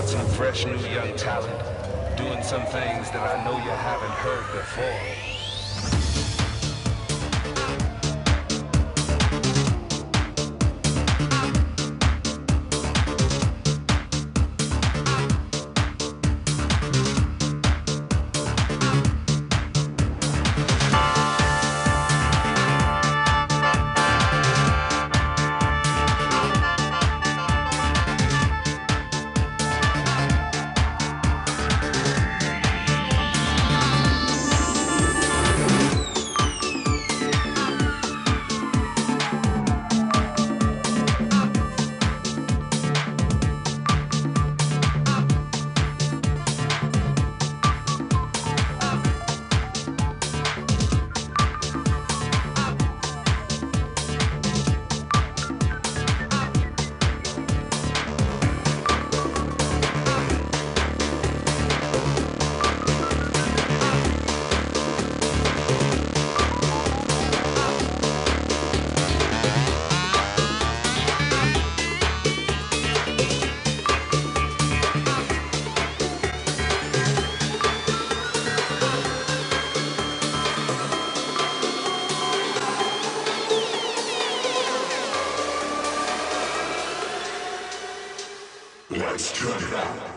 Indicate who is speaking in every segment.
Speaker 1: got some fresh new young talent, doing some things that I know you haven't heard before. Let's turn it up.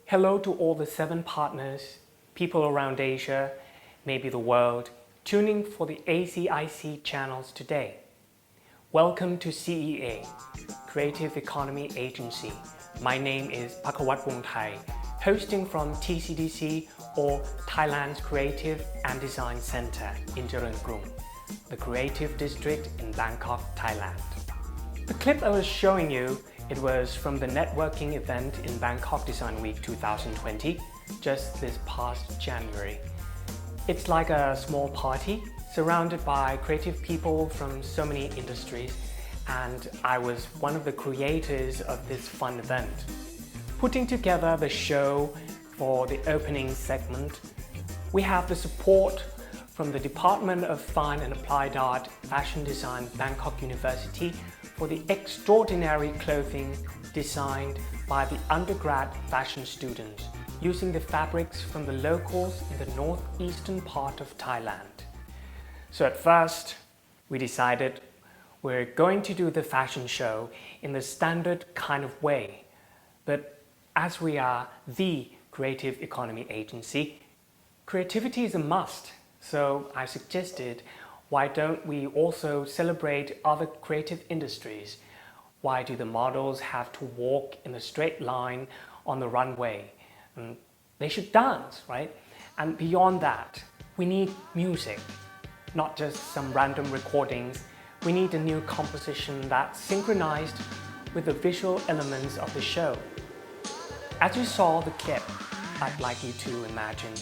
Speaker 2: Hello to all the 7 partners, people around Asia, maybe the world, tuning for the ACIC channels today. Welcome to CEA, Creative Economy Agency. My name is Pakawat Wongthai, hosting from TCDC or Thailand's Creative and Design Center in Charoenkrung, the creative district in Bangkok, Thailand. The clip I was showing you, it was from the networking event in Bangkok Design Week 2020, just this past January. It's like a small party surrounded by creative people from so many industries, and I was one of the creators of this fun event. Putting together the show for the opening segment, we have the support from the Department of Fine and Applied Art, Fashion Design, Bangkok University for the extraordinary clothing designed by the undergrad fashion students using the fabrics from the locals in the northeastern part of Thailand. So at first, we decided we're going to do the fashion show in the standard kind of way, but as we are the creative economy agency, creativity is a must. So I suggested, why don't we also celebrate other creative industries? Why do the models have to walk in a straight line on the runway? They should dance, right? And beyond that, we need music, not just some random recordings. We need a new composition that's synchronized with the visual elements of the show. As you saw the clip, I'd like you to imagine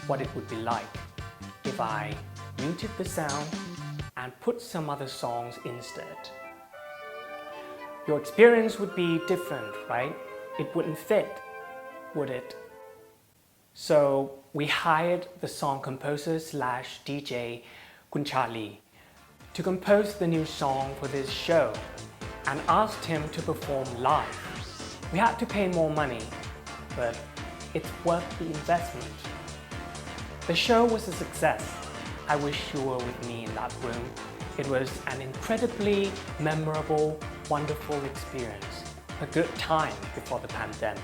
Speaker 2: what it would be like if I muted the sound and put some other songs instead. Your experience would be different, right? It wouldn't fit, would it? So we hired the song composer / DJ Kun Charlie to compose the new song for this show and asked him to perform live. We had to pay more money, but it's worth the investment. The show was a success. I wish you were with me in that room. It was an incredibly memorable, wonderful experience. A good time before the pandemic.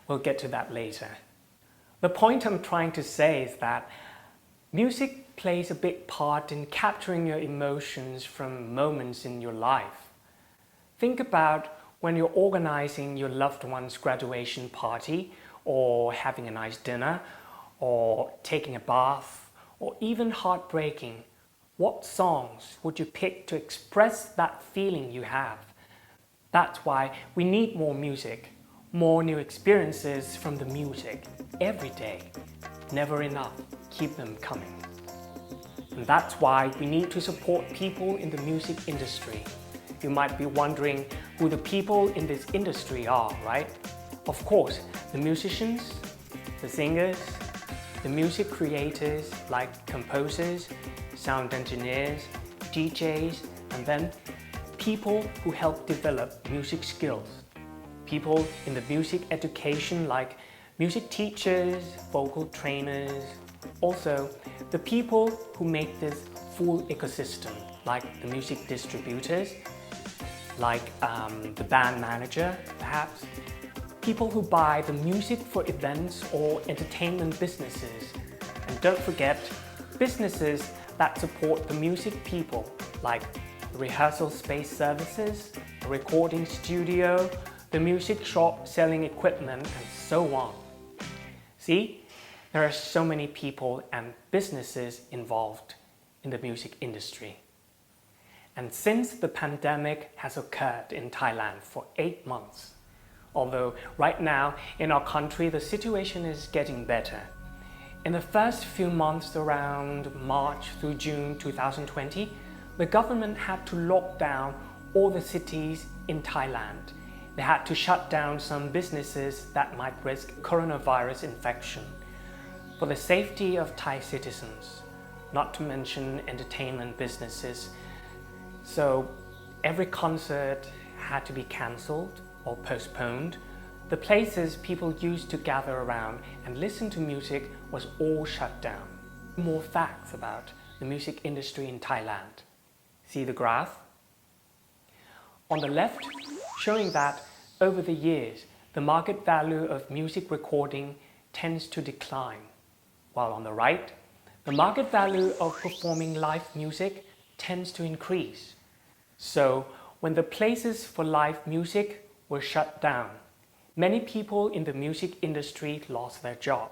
Speaker 2: We'll get to that later. The point I'm trying to say is that music plays a big part in capturing your emotions from moments in your life. Think about when you're organizing your loved one's graduation party, or having a nice dinner, or taking a bath, or even heartbreaking. What songs would you pick to express that feeling you have? That's why we need more music, more new experiences from the music, every day. Never enough, keep them coming. And that's why we need to support people in the music industry. You might be wondering who the people in this industry are, right? Of course, the musicians, the singers, the music creators like composers, sound engineers, DJs, and then people who help develop music skills. People in the music education like music teachers, vocal trainers. Also, the people who make this full ecosystem like the music distributors, like the band manager perhaps. People who buy the music for events or entertainment businesses. And don't forget, businesses that support the music people, like the rehearsal space services, the recording studio, the music shop selling equipment, and so on. See, there are so many people and businesses involved in the music industry. And since the pandemic has occurred in Thailand for 8 months, although right now in our country the situation is getting better. In the first few months around March through June 2020, the government had to lock down all the cities in Thailand. They had to shut down some businesses that might risk coronavirus infection for the safety of Thai citizens, not to mention entertainment businesses. So every concert had to be cancelled or postponed. The places people used to gather around and listen to music was all shut down. More facts about the music industry in Thailand. See the graph? On the left, showing that over the years, the market value of music recording tends to decline, while on the right, the market value of performing live music tends to increase. So when the places for live music were shut down, Many people in the music industry lost their job.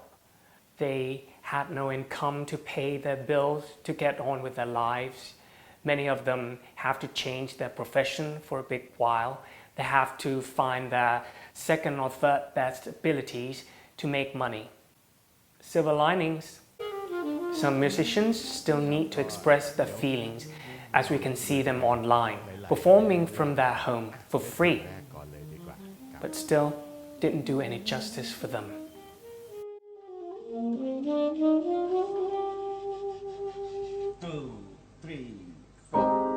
Speaker 2: They had no income to pay their bills to get on with their lives. Many of them have to change their profession for a big while. They have to find their second or third best abilities to make money. Silver linings. Some musicians still need to express their feelings, as we can see them online, performing from their home for free, but still didn't do any justice for them.
Speaker 3: Two, three, four.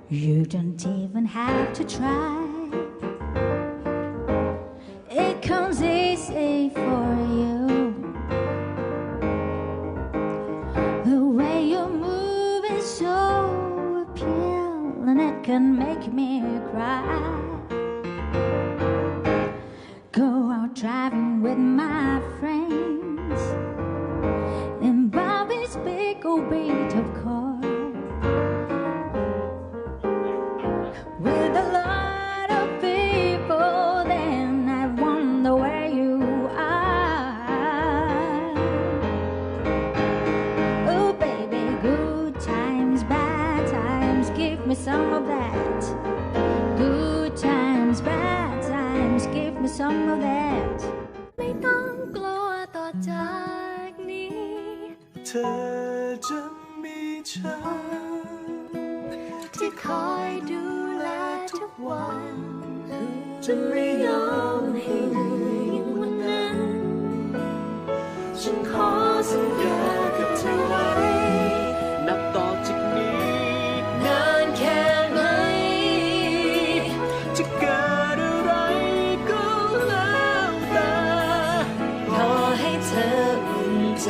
Speaker 4: You don't even have to try. It comes easy for you. The way you move is so appealing, it can make me cry. Go out driving with my friends in Bobby's big old beat of car. With a lot of people, then I wonder where you are. Oh baby, good times, bad times, give me some of that. Good times, bad times, give me some of that. ไม่ต้องกลัวต่อจากนี้
Speaker 3: เธอจะมีฉัน
Speaker 4: ที่คอยดูแลทุกวัน
Speaker 3: จะไม่ยอม
Speaker 4: ให้เหนื่อยวันนั้น
Speaker 3: ฉันขอสัญญากับเธอไว้นับต่อจากนี้นานแค่ไหนจะเกิดอะไรก็แล้วแต่ขอให้เธออุ่นใจ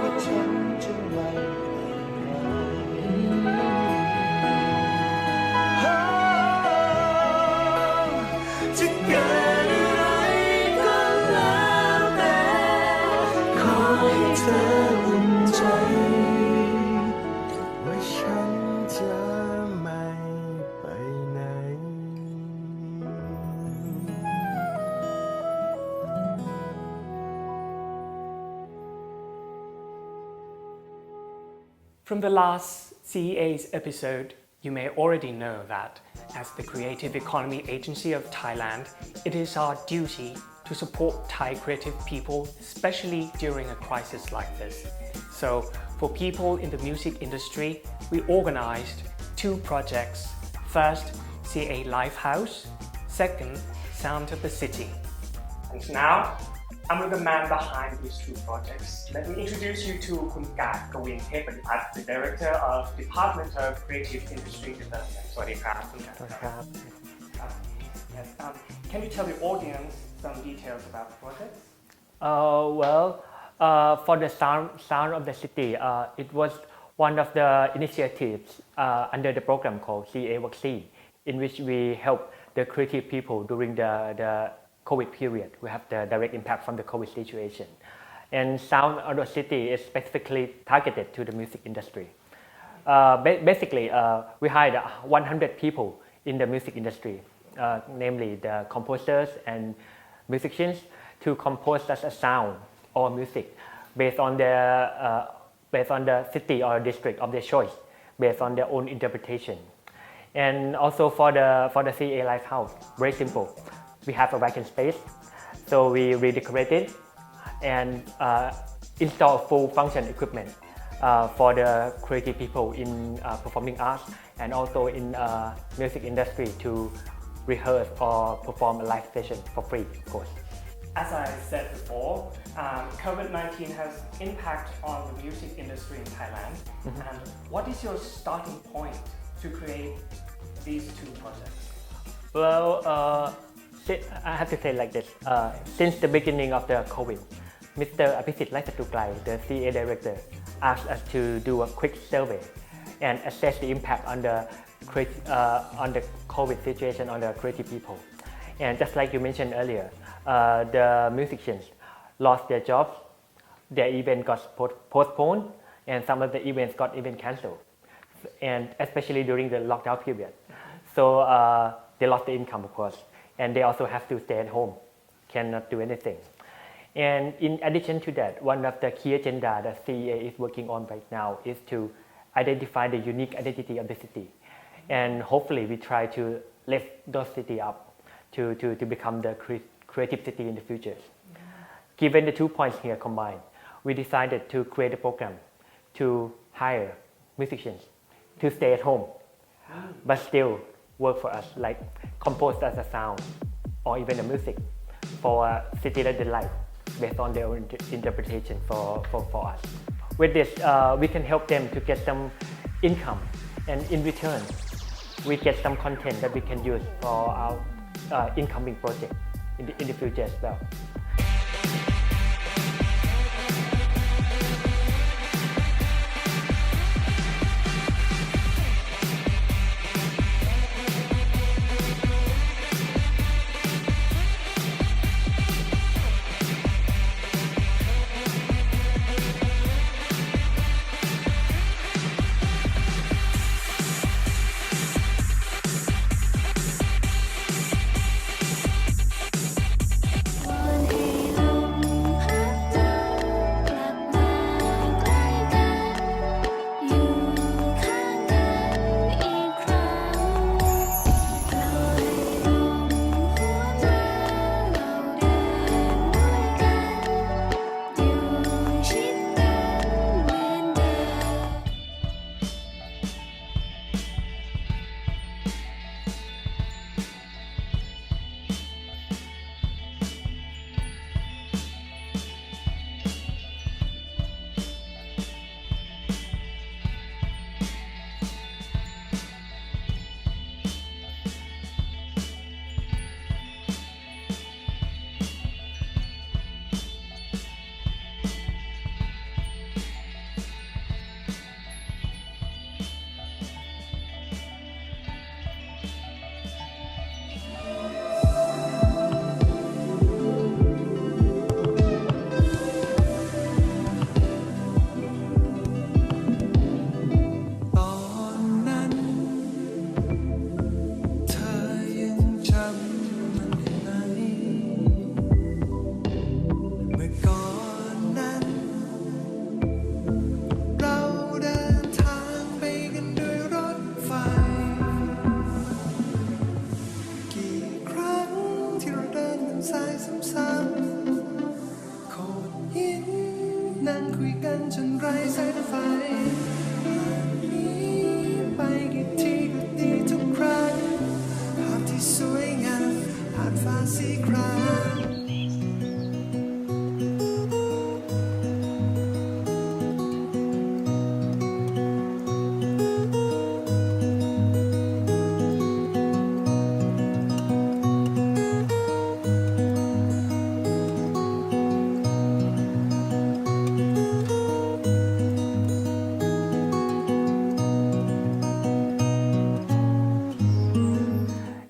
Speaker 3: ว่าฉันจะไม่จะเกิดอะไรก็แล้วแต่ขอให้เธออุ่นใจว่าฉันจะไม่ไปไหน
Speaker 2: From the last CEA's episode, you may already know that as the Creative Economy Agency of Thailand, it is our duty to support Thai creative people, especially during a crisis like this. So for people in the music industry, we organized two projects. First, CEA Live House. Second, Sound of the City. And now, I'm with the man behind these two projects. Let me introduce you to KAWIN, DHEPPATIPAT, the Director of Department of Creative Industry Development. สวัสดีครับ Yes. Can you tell the audience some details about the project?
Speaker 5: For the sound of the city, it was one of the initiatives under the program called CEA Vaccine, in which we help the creative people during the COVID period. We have the direct impact from the COVID situation. And Sound of the City is specifically targeted to the music industry. Basically, we hired 100 people in the music industry, namely the composers and musicians, to compose us a sound or music based on the city or district of their choice, based on their own interpretation. And also for the CEA Live House, very simple. We have a vacant space, so we redecorate it and install full function equipment for the creative people in performing arts and also in music industry to rehearse or perform a live session for free, of course.
Speaker 2: As I said before, COVID-19 has impact on the music industry in Thailand. And what is your starting point to create these two projects?
Speaker 5: Well, I have to say like this. Since the beginning of the COVID, Mr. Apisit Laisatuklai, the CEA director, asked us to do a quick survey and assess the impact on the COVID situation on the creative people. And just like you mentioned earlier, the musicians lost their jobs, their event got postponed, and some of the events got even cancelled, and especially during the lockdown period. So they lost the income, of course, and they also have to stay at home, cannot do anything. And in addition to that, one of the key agenda that CEA is working on right now is to identify the unique identity of the city. And hopefully we try to lift those city up to become the creative city in the future. Given the 2 points here combined, we decided to create a program to hire musicians to stay at home, but still work for us, like compose us a sound or even the music for a city that they like based on their own interpretation for us. With this, we can help them to get some income, and in return, we get some content that we can use for our incoming project in the future as well.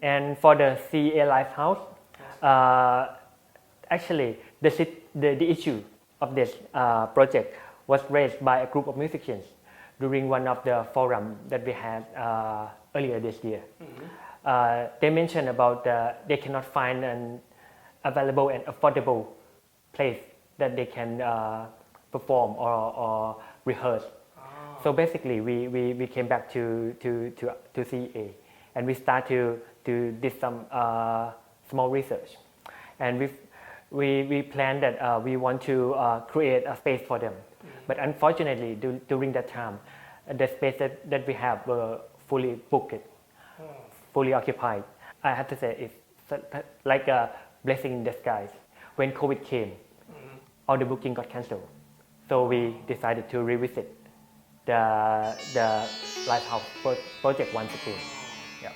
Speaker 5: And for the CEA Live House, actually the issue of this project was raised by a group of musicians during one of the forums that we had earlier this year. They mentioned about they cannot find an available and affordable place that they can perform or rehearse. So basically, we came back to CEA, and we start to did some small research, and we planned that we want to create a space for them. But unfortunately, during that time, the space that we have were fully booked, fully occupied. I have to say it's like a blessing in disguise. When COVID came, all the booking got cancelled. So we decided to revisit the Live House project once again. Yeah.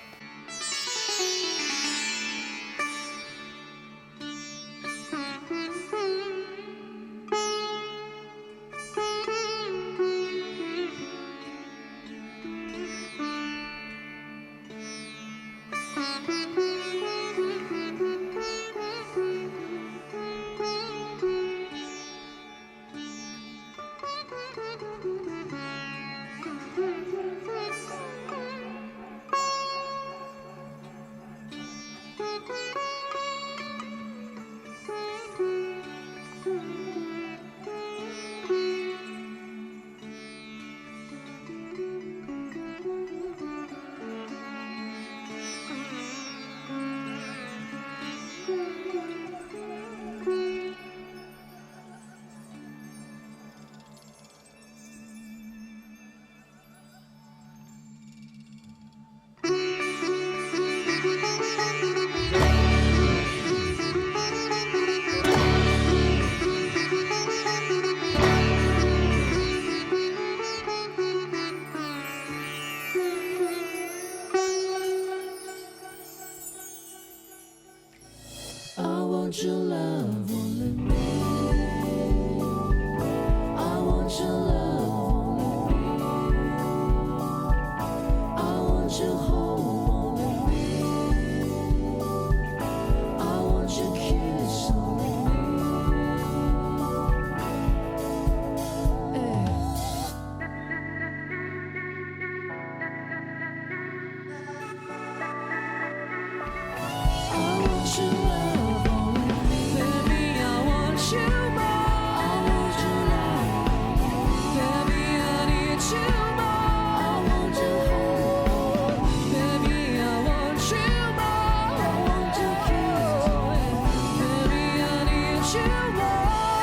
Speaker 3: I want your love only me. I want your love only me. I want your home only me. I want your kiss only I want your love only me. Baby, I want you more. I want your love. Baby, I need you more. I want your home. Baby, I want you more. I want your kiss. Baby, I need you more.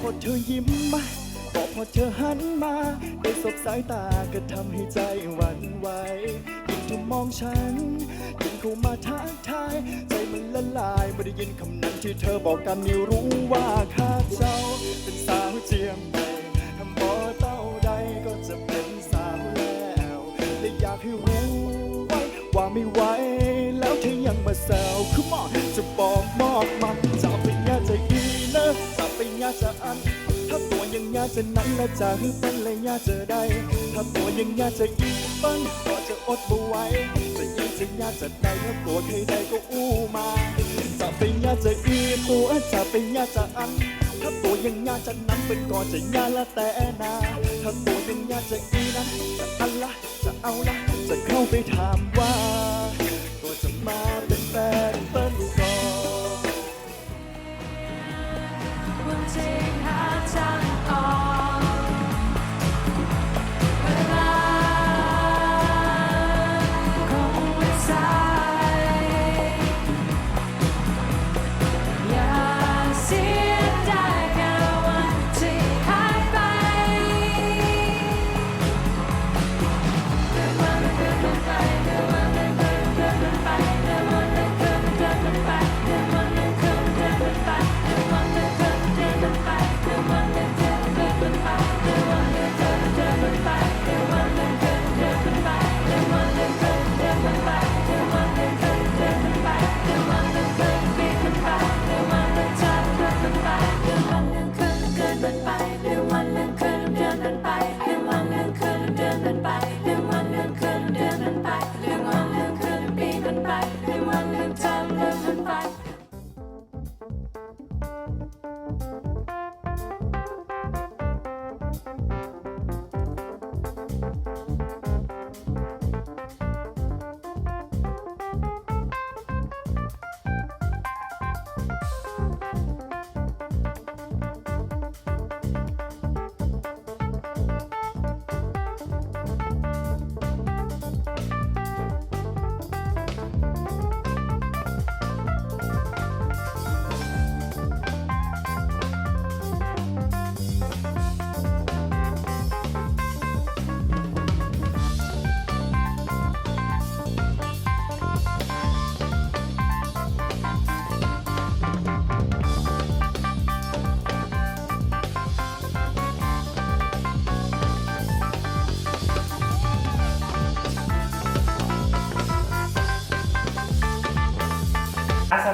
Speaker 6: พอเธอยิ้มมาก็พอเธอหันมาได้สบสายตาก็ทำให้ใจหวั่นไหวยิ่งเธอมองฉันยิ่งเข้ามาทักทายใจมันละลายไม่ได้ยินคำนั้นที่เธอบอกกันนี่รู้ว่าข้าเจ้าเป็นสาวเจียมใหม่ทำบ่เต้าใดก็จะเป็นสาวแล้วและอยากให้รู้ไว้ว่าไม่ไหวแล้วเธอยังมาแซวคือมอจะบอกมอบมันจะเป็นยาใจอีนะจะเป็นยาจะอันถ้าตัวยังยาจะนั้นและจะให้เป็นเลยยาจะได้ถ้าตัวยังยาจะอีปั้นก็จะอดบ่ไหวจะยิ่งจะยาจะได้ถ้าตัวใครได้ก็อู้มาจะเป็นยาจะอีตัวจะเป็นยาจะอันถ้าตัวยังยาจะนั้นเป็นก็จะยาละแต่นาถ้าตัวยังยาจะอีนั้นจะอันละจะเอาละจะเข้าไปถามว่าก็จะมาเป็นแฟนเปิ้ลก่อน
Speaker 3: วันที่หาทางออกเวลาคงไม่สายอย่าเสียดายแค่วันที่หายไปเกิดวันเกิดไปเกิดวันเกิด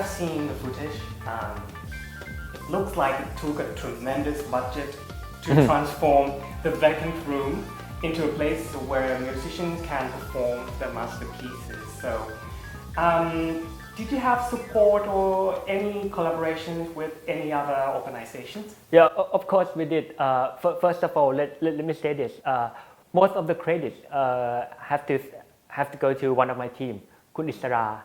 Speaker 2: have seen the footage. It looks like it took a tremendous budget to transform the vacant room into a place where musicians can perform their masterpieces. So, did you have support or any collaborations with any other organizations?
Speaker 5: Yeah, of course we did. First of all, let me say this. Most of the credits have to go to one of my team, Kun Isara.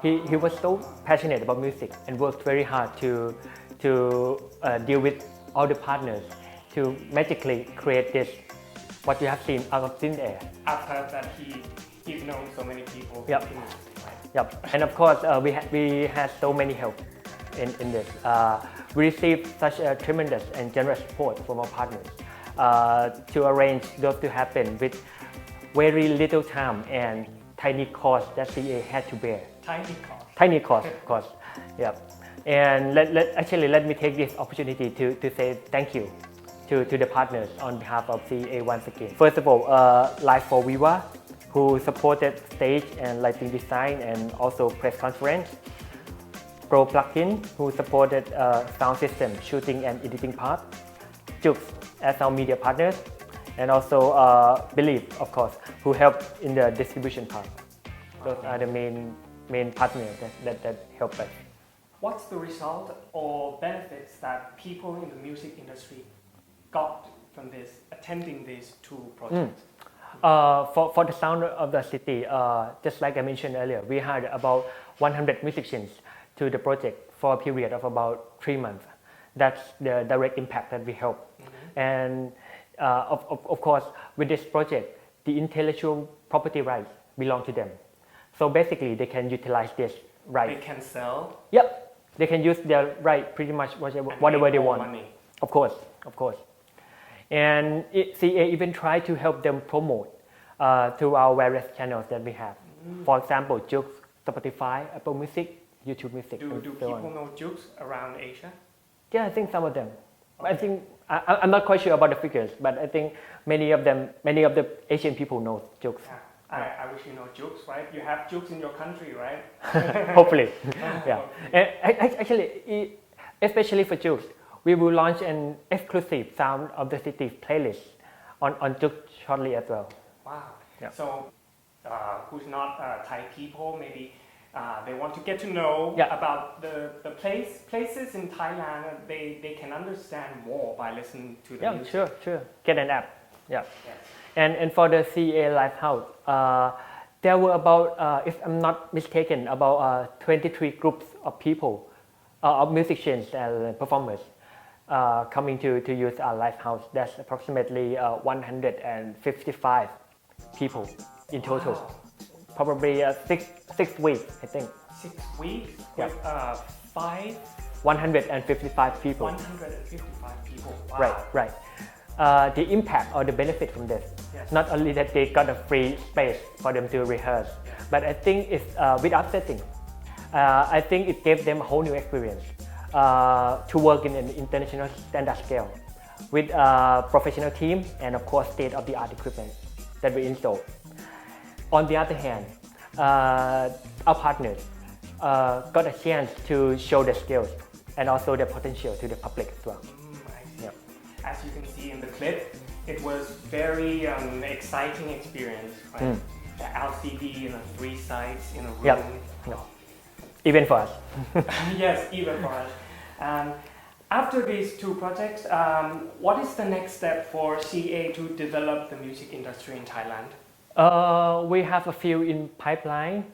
Speaker 5: He was so passionate about music and worked very hard to deal with all the partners to magically create this, what you have seen out of thin air.
Speaker 2: I've heard that he's known so many people.
Speaker 5: Yep.
Speaker 2: in music, right?
Speaker 5: Yep. And of course, we had so many help in this. We received such a tremendous and generous support from our partners to arrange those to happen with very little time and tiny cost that CEA had to bear. Tiny cost, of course. Yep. And let me take this opportunity to say thank you to the partners on behalf of CEA once again. First of all, Live for Viva, who supported stage and lighting design and also press conference. Pro Plugin, who supported sound system, shooting and editing part. Jux as our media partners. And also Believe, of course, who helped in the distribution part. Those are the main partners that help us.
Speaker 2: What's the result or benefits that people in the music industry got from this, attending these two projects?
Speaker 5: For the sound of the city, just like I mentioned earlier, we had about 100 musicians to the project for a period of about 3 months. That's the direct impact that we help. And of course, with this project, the intellectual property rights belong to them. So basically, they can utilize this right.
Speaker 2: They can sell.
Speaker 5: Yep, they can use their right pretty much whatever they want.
Speaker 2: Money.
Speaker 5: Of course. And CEA even try to help them promote through our various channels that we have. For example, Jux, Spotify, Apple Music, YouTube Music.
Speaker 2: Do
Speaker 5: and so
Speaker 2: people
Speaker 5: on.
Speaker 2: know Jux around Asia?
Speaker 5: Yeah, I think some of them. I think I'm not quite sure about the figures, but I think many of the Asian people know Jux.
Speaker 2: Yeah. I wish you know Jux, right? You have Jux in your country, right?
Speaker 5: Hopefully, yeah. And actually, especially for Jux, we will launch an exclusive Sound of the City playlist on Jux shortly as well.
Speaker 2: Wow.
Speaker 5: Yeah.
Speaker 2: So, who's not Thai people, maybe they want to get to know
Speaker 5: Yeah.
Speaker 2: about the places in Thailand. They can understand more by listening to the music.
Speaker 5: Sure. Get an app. Yeah.
Speaker 2: Yes.
Speaker 5: And for the CEA Live House, there were about, if I'm not mistaken, about 23 groups of people, of musicians and performers coming to use our Live House. That's approximately 155 people in total.
Speaker 2: Wow.
Speaker 5: Probably 6 weeks, I think.
Speaker 2: 6 weeks
Speaker 5: Yeah.
Speaker 2: with
Speaker 5: 155 people.
Speaker 2: 155 people. Wow.
Speaker 5: Right. The impact or the benefit from this,
Speaker 2: Yes.
Speaker 5: not only that they got a free space for them to rehearse, but I think it's without setting. I think it gave them a whole new experience to work in an international standard scale with a professional team and of course state-of-the-art equipment that we installed. On the other hand, our partners got a chance to show their skills and also their potential to the public as well.
Speaker 2: I see.
Speaker 5: Yeah.
Speaker 2: As you can see in the clip, it was very exciting experience, right? The LCD in 3 sites in a room.
Speaker 5: Yep. No. Even for us.
Speaker 2: Yes, even for us. After these two projects, what is the next step for CEA to develop the music industry in Thailand?
Speaker 5: We have a few in pipeline.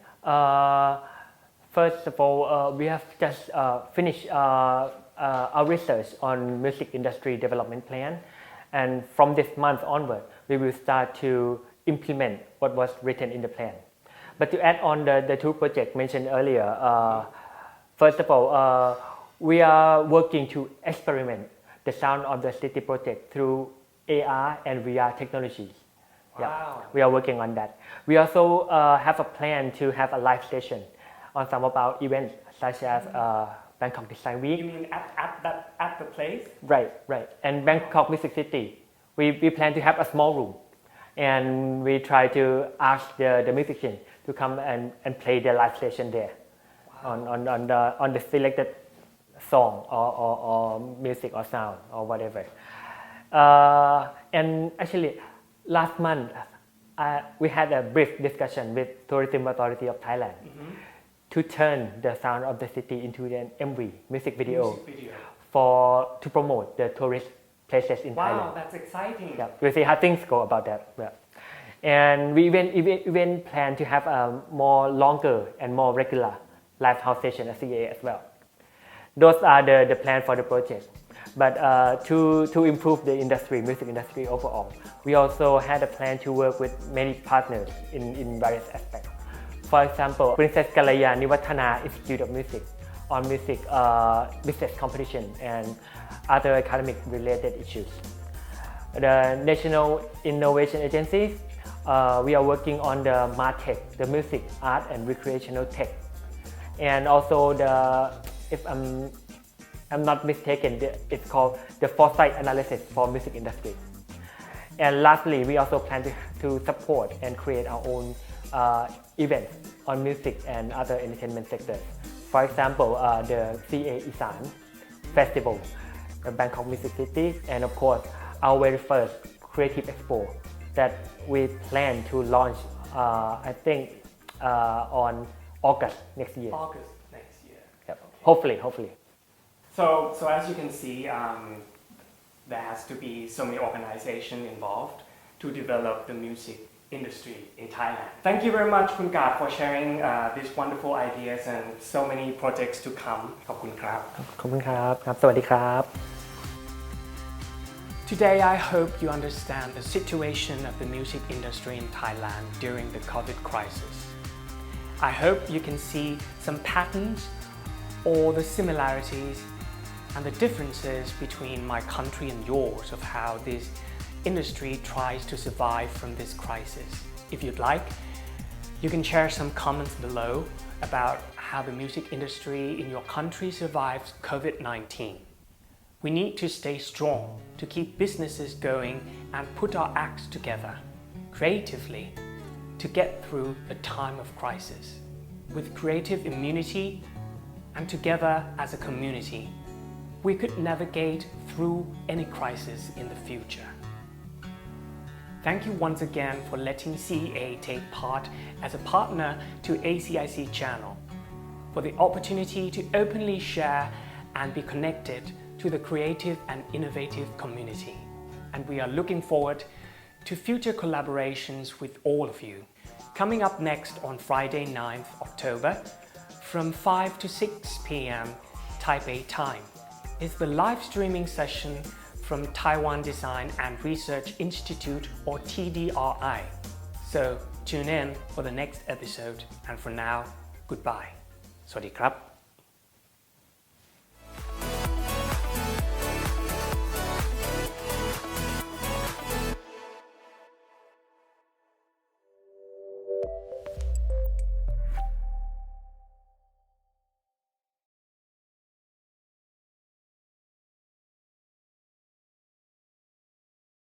Speaker 5: First of all, we have just finished our research on music industry development plan, and from this month onward, we will start to implement what was written in the plan. But to add on the two projects mentioned earlier, first of all, we are working to experiment the Sound of the City project through AR and VR technologies.
Speaker 2: Wow.
Speaker 5: Yeah, we are working on that. We also have a plan to have a live session on some of our events, such as Bangkok Design
Speaker 2: You
Speaker 5: Week.
Speaker 2: mean at the place?
Speaker 5: Right. And Bangkok Music City. We plan to have a small room, and we try to ask the musicians to come and play their live session there.
Speaker 2: Wow.
Speaker 5: on the selected song or music or sound or whatever. And actually, last month we had a brief discussion with Tourism Authority of Thailand to turn the sound of the city into an MV music video to promote the tourist places in Thailand.
Speaker 2: Wow, that's exciting.
Speaker 5: Yeah, we'll see how things go about that. Yeah. And we even plan to have a more longer and more regular live house session at CEA as well. Those are the plan for the project. But to improve the music industry overall, we also had a plan to work with many partners in various aspects. For example, Princess Kalaya Niwattana Institute of Music on music business competition and other academic related issues. The National Innovation Agency, we are working on the MarTech, the music, art and recreational tech. And also if I'm not mistaken, it's called the foresight analysis for music industry. And lastly, we also plan to support and create our own events on music and other entertainment sectors. For example, the CEA Isan Festival, the Bangkok Music City, and of course, our very first Creative Expo that we plan to launch, I think, on August next year.
Speaker 2: August next year.
Speaker 5: Yep. Hopefully.
Speaker 2: So as you can see, there has to be so many organizations involved to develop the music industry in Thailand. Thank you very much, Kun Kat, for sharing these wonderful ideas and so many projects to come. ขอบคุณครับ
Speaker 5: ขอบคุณครับ สวัสดีครับ
Speaker 2: Today, I hope you understand the situation of the music industry in Thailand during the COVID crisis. I hope you can see some patterns or the similarities and the differences between my country and yours of how this industry tries to survive from this crisis. If you'd like, you can share some comments below about how the music industry in your country survives COVID-19. We need to stay strong to keep businesses going and put our acts together creatively to get through the time of crisis. With creative immunity and together as a community, we could navigate through any crisis in the future. Thank you once again for letting CEA take part as a partner to ACIC Channel, for the opportunity to openly share and be connected to the creative and innovative community. And we are looking forward to future collaborations with all of you. Coming up next on Friday 9th October from 5 to 6 p.m. Taipei time is the live streaming session from Taiwan Design and Research Institute or TDRI. So tune in for the next episode and for now, goodbye. สวัสดีครับ